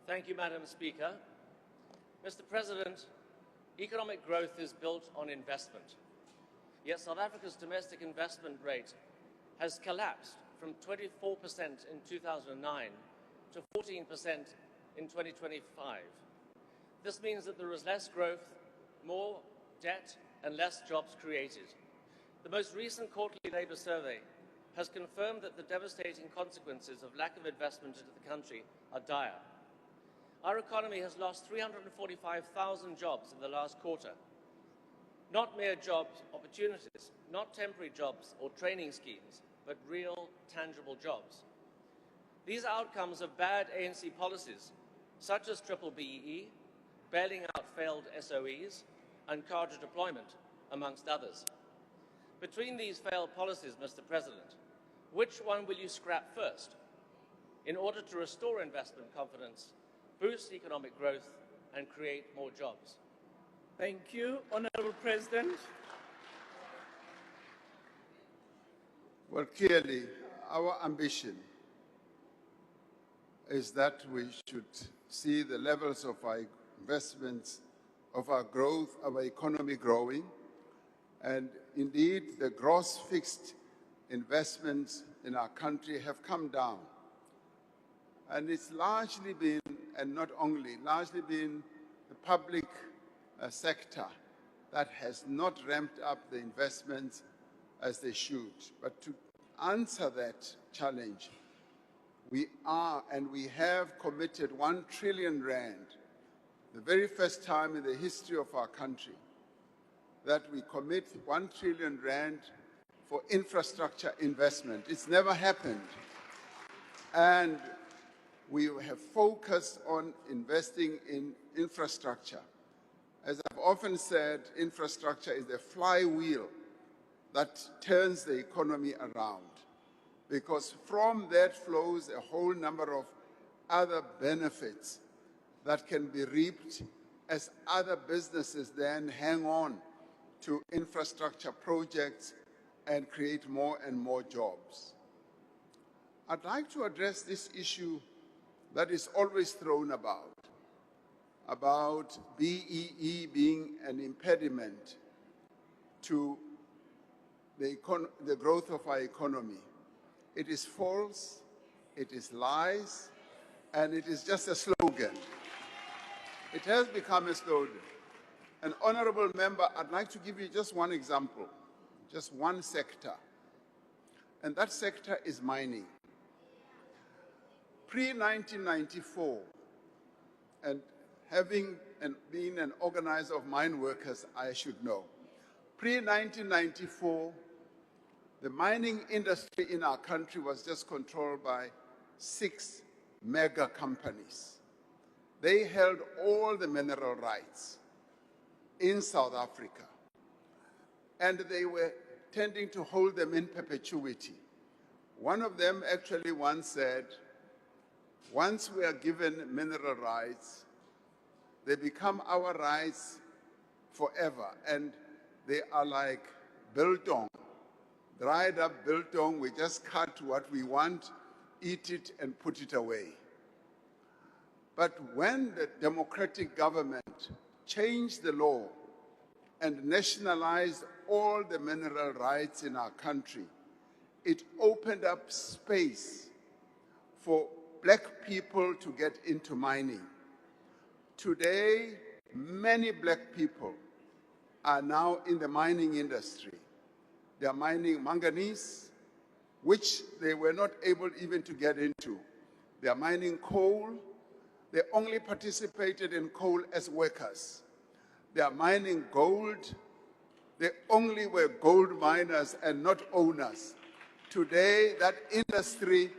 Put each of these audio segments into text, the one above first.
Thank you, Madam Speaker. Mr. President, economic growth is built on investment. Yet South Africa's domestic investment rate has collapsed from 24% in 2009 to 14% in 2025. This means that there is less growth, more debt, and less jobs created. The most recent quarterly labour survey has confirmed that the devastating consequences of lack of investment into the country are dire. Our economy has lost 345,000 jobs in the last quarter. Not mere job opportunities, not temporary jobs or training schemes, but real, tangible jobs. These are outcomes of bad ANC policies, such as triple BEE, bailing out failed SOEs, and cadre deployment, amongst others. Between these failed policies, Mr. President, which one will you scrap first in order to restore investment confidence, boost economic growth, and create more jobs? Thank you. Honourable President. Well, clearly, our ambition is that we should see the levels of our investments, of our growth, of our economy growing. And indeed, the gross fixed investments in our country have come down. And it's largely been, and not only, largely been the public sector that has not ramped up the investments as they should. But to answer that challenge, we are and we have committed 1 trillion rand, the very first time in the history of our country, that we commit 1 trillion rand for infrastructure investment. It's never happened. And we have focused on investing in infrastructure. As I've often said, infrastructure is the flywheel that turns the economy around, because from that flows a whole number of other benefits that can be reaped as other businesses then hang on to infrastructure projects and create more and more jobs. I'd like to address this issue that is always thrown about BEE being an impediment to the growth of our economy. It is false, it is lies, and it is just a slogan. It has become a slogan. An honourable member, I'd like to give you just one example, just one sector, and that sector is mining. Pre-1994, and having been an organizer of mine workers, I should know. Pre-1994, the mining industry in our country was just controlled by 6 mega companies. They held all the mineral rights in South Africa, and they were tending to hold them in perpetuity. One of them actually once said, once we are given mineral rights, they become our rights forever, and they are like biltong, dried up biltong. We just cut what we want, eat it, and put it away. But when the democratic government changed the law and nationalized all the mineral rights in our country, it opened up space for black people to get into mining. Today, many black people are now in the mining industry. They are mining manganese, which they were not able even to get into. They are mining coal. They only participated in coal as workers. They are mining gold. They only were gold miners and not owners. Today, that industry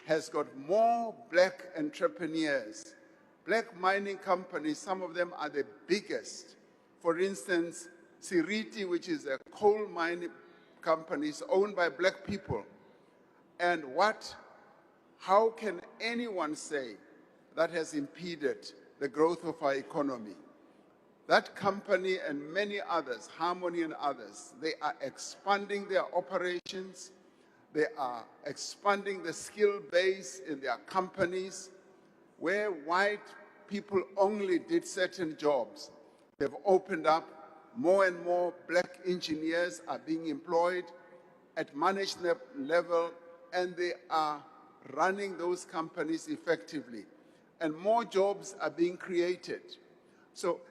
has got more black entrepreneurs. Black mining companies, some of them are the biggest. For instance, Siriti, which is a coal mining company, is owned by black people. And how can anyone say that has impeded the growth of our economy? That company and many others, Harmony and others, they are expanding their operations. They are expanding the skill base in their companies. where white people only did certain jobs. They've opened up. More and more black engineers are being employed at management level, and they are running those companies effectively. And more jobs are being created. So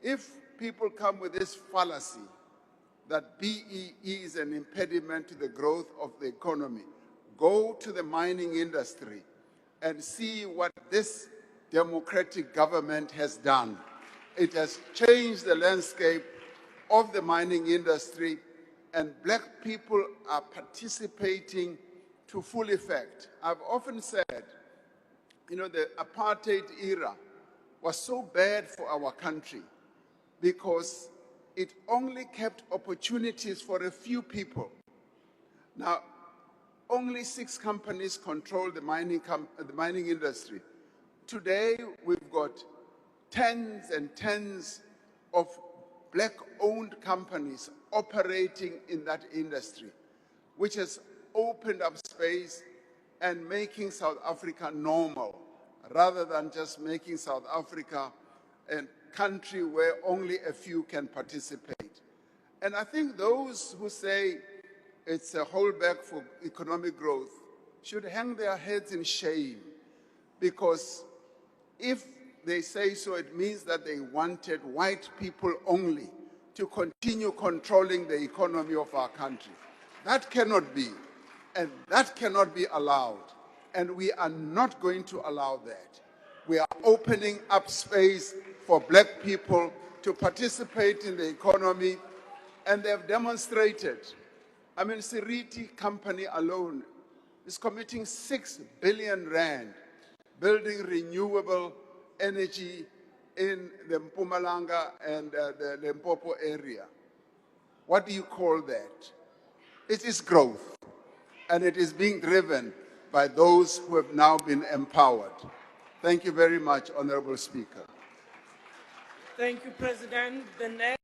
if people come with this fallacy that BEE is an impediment to the growth of the economy, go to the mining industry and see what this democratic government has done. It has changed the landscape of the mining industry, and black people are participating to full effect. I've often said, you know, the apartheid era was so bad for our country because it only kept opportunities for a few people. Now, only 6 companies control the mining industry. Today, we've got tens and tens of black-owned companies operating in that industry, which has opened up space and making South Africa normal, rather than just making South Africa a country where only a few can participate. And I think those who say it's a holdback for economic growth should hang their heads in shame, because if they say so, it means that they wanted white people only to continue controlling the economy of our country. That cannot be, and that cannot be allowed. And we are not going to allow that. We are opening up space for black people to participate in the economy, and they have demonstrated. I mean, Siriti company alone is committing 6 billion rand building renewable energy in the Mpumalanga and the Limpopo area. What do you call that? It is growth, and it is being driven by those who have now been empowered. Thank you very much, Honorable Speaker. Thank you, President. The next